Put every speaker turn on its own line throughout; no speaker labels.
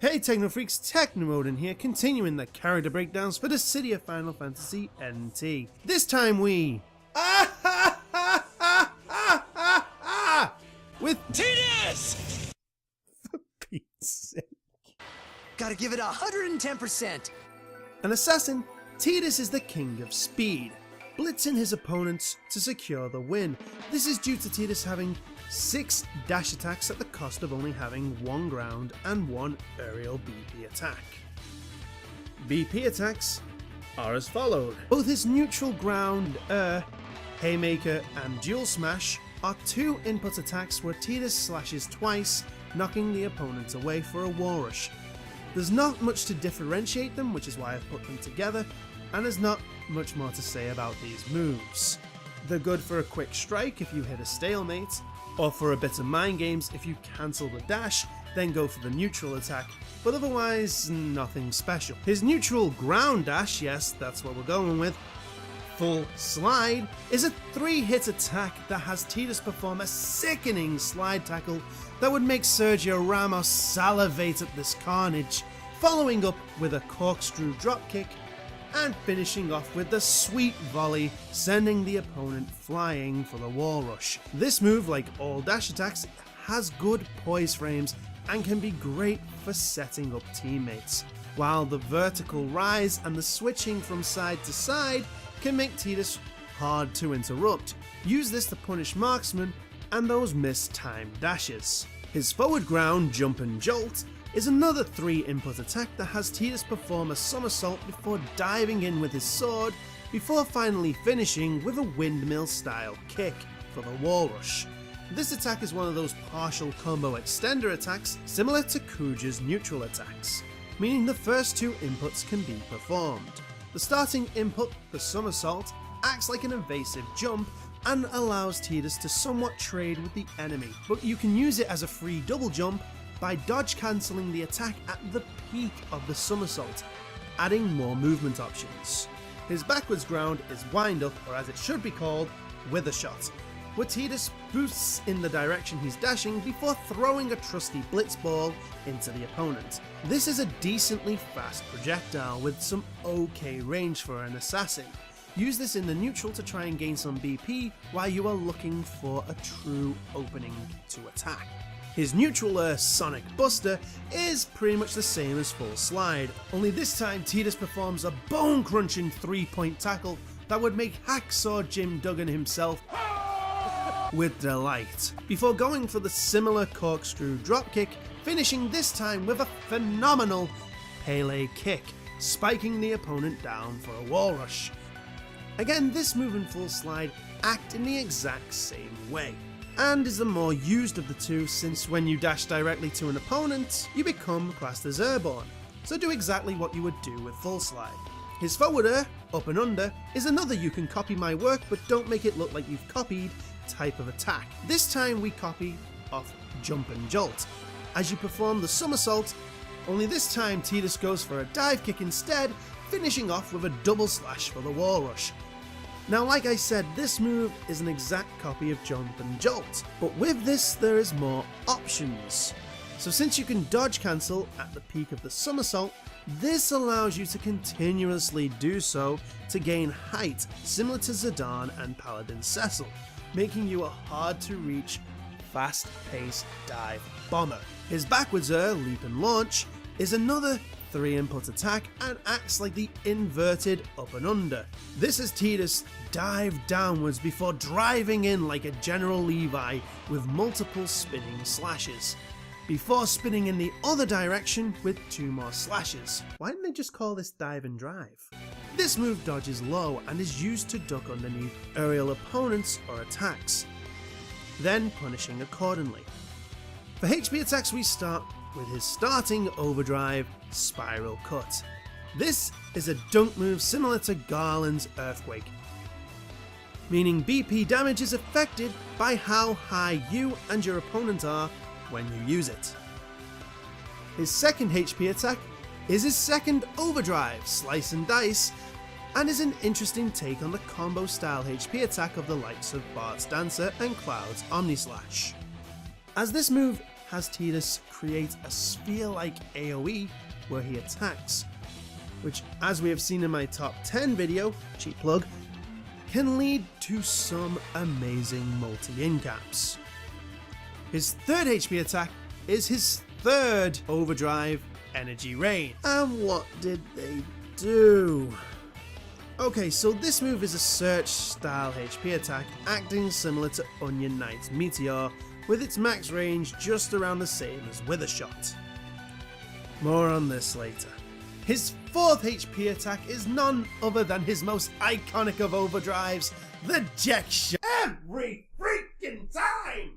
Hey Techno Freaks, Technomode here, continuing the character breakdowns for Dissidia Final Fantasy NT. This time we... with
Tidus!
For Pete's sake.
Gotta give it 110%.
An assassin, Tidus is the king of speed, blitzing his opponents to secure the win. This is due to Tidus having 6 dash attacks at the cost of only having 1 ground and 1 aerial BP attack. BP attacks are as followed. Both his neutral ground, Haymaker and Dual Smash are 2 input attacks where Tidus slashes twice, knocking the opponent away for a wall rush. There's not much to differentiate them, which is why I've put them together, and there's not much more to say about these moves. They're good for a quick strike if you hit a stalemate, or for a bit of mind games if you cancel the dash, then go for the neutral attack, but otherwise nothing special. His neutral ground dash, yes, that's what we're going with, Full Slide, is a 3-hit attack that has Tidus perform a sickening slide tackle that would make Sergio Ramos salivate at this carnage, following up with a corkscrew dropkick and finishing off with the sweet volley, sending the opponent flying for the wall rush. This move, like all dash attacks, has good poise frames and can be great for setting up teammates, while the vertical rise and the switching from side to side can make Tidus hard to interrupt. Use this to punish marksmen and those mistimed dashes. His forward ground, Jump and Jolt, is another 3 input attack that has Tidus perform a somersault before diving in with his sword, before finally finishing with a windmill style kick for the wall rush. This attack is one of those partial combo extender attacks similar to Kuja's neutral attacks, meaning the first 2 inputs can be performed. The starting input, the somersault, acts like an evasive jump and allows Tidus to somewhat trade with the enemy, but you can use it as a free double jump by dodge cancelling the attack at the peak of the somersault, adding more movement options. His backwards ground is Wind Up, or as it should be called, Wither Shot, where Tidus boosts in the direction he's dashing before throwing a trusty blitz ball into the opponent. This is a decently fast projectile with some okay range for an assassin. Use this in the neutral to try and gain some BP while you are looking for a true opening to attack. His neutral Sonic Buster is pretty much the same as Full Slide, only this time Tidus performs a bone-crunching 3-point tackle that would make Hacksaw Jim Duggan himself with delight, before going for the similar corkscrew dropkick, finishing this time with a phenomenal Pele kick, spiking the opponent down for a wall rush. Again, this move and Full Slide act in the exact same way, and is the more used of the two, since when you dash directly to an opponent, you become classed as airborne, so do exactly what you would do with Full Slide. His forward air, Up and Under, is another you can copy my work but don't make it look like you've copied type of attack. This time we copy off Jump and Jolt, as you perform the somersault, only this time Tidus goes for a dive kick instead, finishing off with a double slash for the wall rush. Now, like I said, this move is an exact copy of Jump and Jolt, but with this there is more options. So since you can dodge cancel at the peak of the somersault, this allows you to continuously do so to gain height, similar to Zidane and Paladin Cecil, making you a hard to reach, fast paced dive bomber. His backwards air, Leap and Launch, is another 3 input attack and acts like the inverted Up and Under. This is Tidus dive downwards before driving in like a General Levi with multiple spinning slashes, before spinning in the other direction with 2 more slashes. Why didn't they just call this dive and drive? This move dodges low and is used to duck underneath aerial opponents or attacks, then punishing accordingly. For HP attacks we start with his starting overdrive, Spiral Cut. This is a dunk move similar to Garland's Earthquake, meaning BP damage is affected by how high you and your opponent are when you use it. His second HP attack is his second overdrive, Slice and Dice, and is an interesting take on the combo style HP attack of the likes of Bart's Dancer and Cloud's Omnislash, as this move has Tidus create a sphere-like AoE where he attacks, which, as we have seen in my top 10 video, cheap plug, can lead to some amazing multi-incaps. His third HP attack is his third overdrive energy rain. And what did they do? Okay, so this move is a search style HP attack acting similar to Onion Knight's Meteor, with its max range just around the same as Wither Shot. More on this later. His fourth HP attack is none other than his most iconic of overdrives, the Jack Shot. Every freaking time!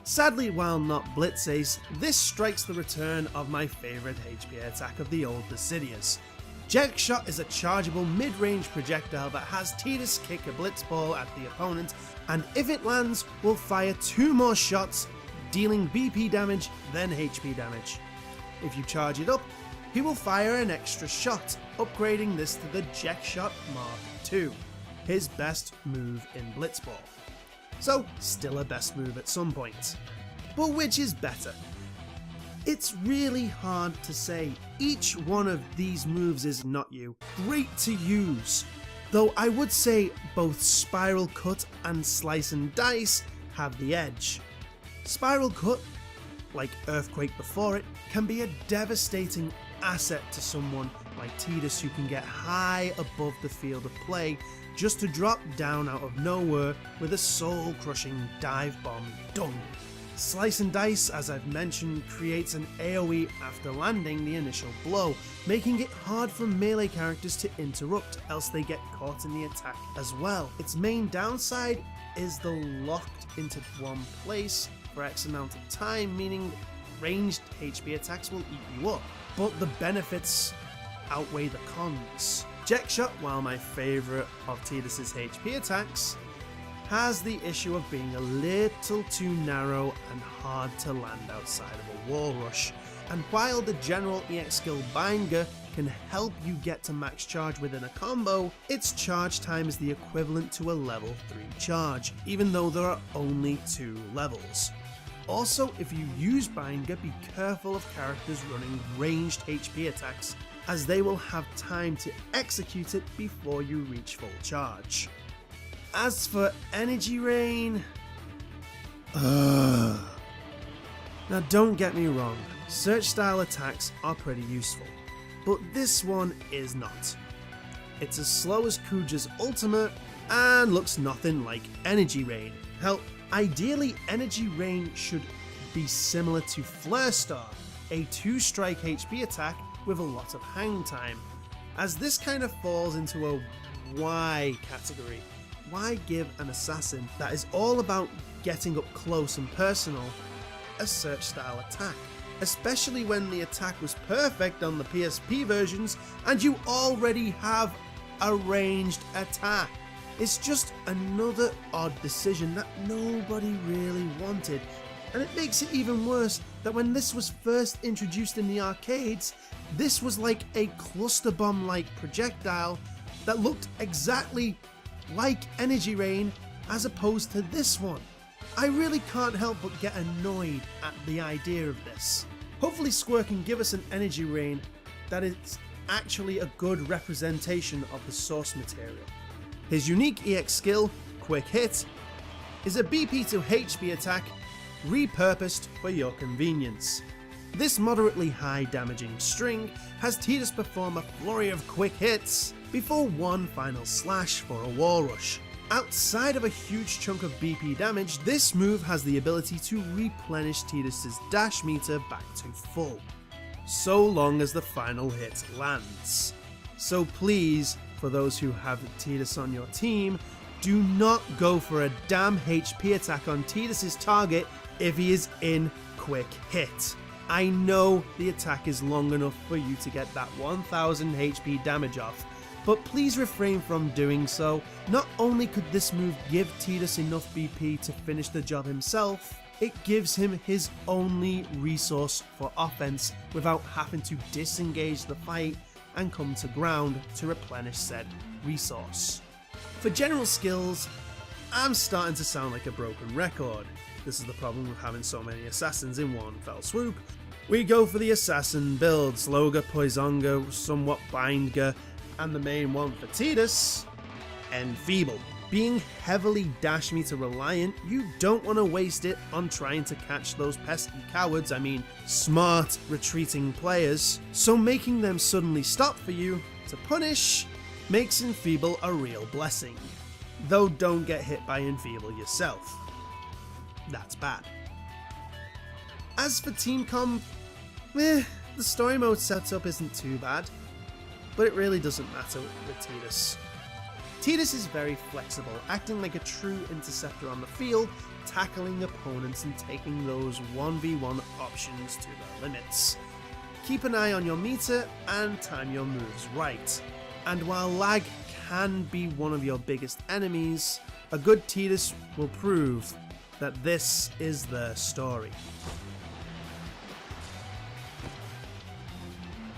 Sadly, while not Blitz Ace, this strikes the return of my favourite HP attack of the old Dissidias. Jack Shot is a chargeable mid-range projectile that has Tidus kick a blitz ball at the opponent, and if it lands, will fire 2 more shots, dealing BP damage, then HP damage. If you charge it up, he will fire an extra shot, upgrading this to the Jack Shot Mark II, his best move in Blitzball. So, still a best move at some point. But which is better? It's really hard to say. Each one of these moves is not you. Great to use, though I would say both Spiral Cut and Slice and Dice have the edge. Spiral Cut, like Earthquake before it, can be a devastating asset to someone like Tidus who can get high above the field of play just to drop down out of nowhere with a soul-crushing dive bomb done. Slice and Dice, as I've mentioned, creates an AoE after landing the initial blow, making it hard for melee characters to interrupt, else they get caught in the attack as well. Its main downside is the locked into one place for X amount of time, meaning ranged HP attacks will eat you up, but the benefits outweigh the cons. Jack Shot, while my favourite of Tidus' HP attacks, has the issue of being a little too narrow and hard to land outside of a wall rush, and while the general EX skill Binder can help you get to max charge within a combo, its charge time is the equivalent to a level 3 charge, even though there are only 2 levels. Also, if you use Binder, be careful of characters running ranged HP attacks, as they will have time to execute it before you reach full charge. As for Energy Rain, now don't get me wrong, search style attacks are pretty useful, but this one is not. It's as slow as Kuja's ultimate and looks nothing like Energy Rain. Hell, ideally Energy Rain should be similar to Flare Star, a 2-strike HP attack with a lot of hang time, as this kind of falls into a why category. Why give an assassin that is all about getting up close and personal a search style attack? Especially when the attack was perfect on the PSP versions and you already have a ranged attack. It's just another odd decision that nobody really wanted, and it makes it even worse that when this was first introduced in the arcades, this was like a cluster bomb like projectile that looked exactly like Energy Rain as opposed to this one. I really can't help but get annoyed at the idea of this. Hopefully Square can give us an Energy Rain that is actually a good representation of the source material. His unique EX skill, Quick Hit, is a BP to HP attack repurposed for your convenience. This moderately high damaging string has Tidus perform a flurry of quick hits before one final slash for a wall rush. Outside of a huge chunk of BP damage, this move has the ability to replenish Tidus' dash meter back to full, so long as the final hit lands. So please, for those who have Tidus on your team, do not go for a damn HP attack on Tidus' target if he is in quick hit. I know the attack is long enough for you to get that 1000 HP damage off, but please refrain from doing so. Not only could this move give Tidus enough BP to finish the job himself, it gives him his only resource for offense without having to disengage the fight and come to ground to replenish said resource. For general skills, I'm starting to sound like a broken record. This is the problem with having so many assassins in one fell swoop. We go for the assassin build, Sloga, Poisonga, somewhat Bindga, and the main one for Tidus, Enfeeble. Being heavily dash meter reliant, you don't want to waste it on trying to catch those pesky cowards, smart retreating players, so making them suddenly stop for you to punish makes Enfeeble a real blessing. Though don't get hit by Enfeeble yourself. That's bad. As for team comp, the story mode setup isn't too bad, but it really doesn't matter with Tidus. Tidus is very flexible, acting like a true interceptor on the field, tackling opponents and taking those 1v1 options to their limits. Keep an eye on your meter and time your moves right. And while lag can be one of your biggest enemies, a good Tidus will prove that this is their story.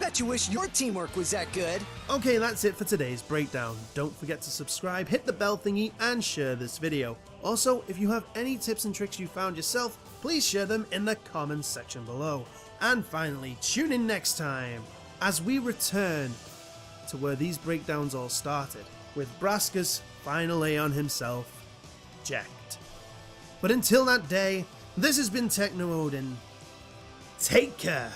Bet you wish your teamwork was that good.
Okay, that's it for today's breakdown. Don't forget to subscribe, hit the bell thingy, and share this video. Also, if you have any tips and tricks you found yourself, please share them in the comments section below. And finally, tune in next time as we return to where these breakdowns all started, with Braska's final Aeon himself, Jacked. But until that day, this has been Techno Odin. Take care!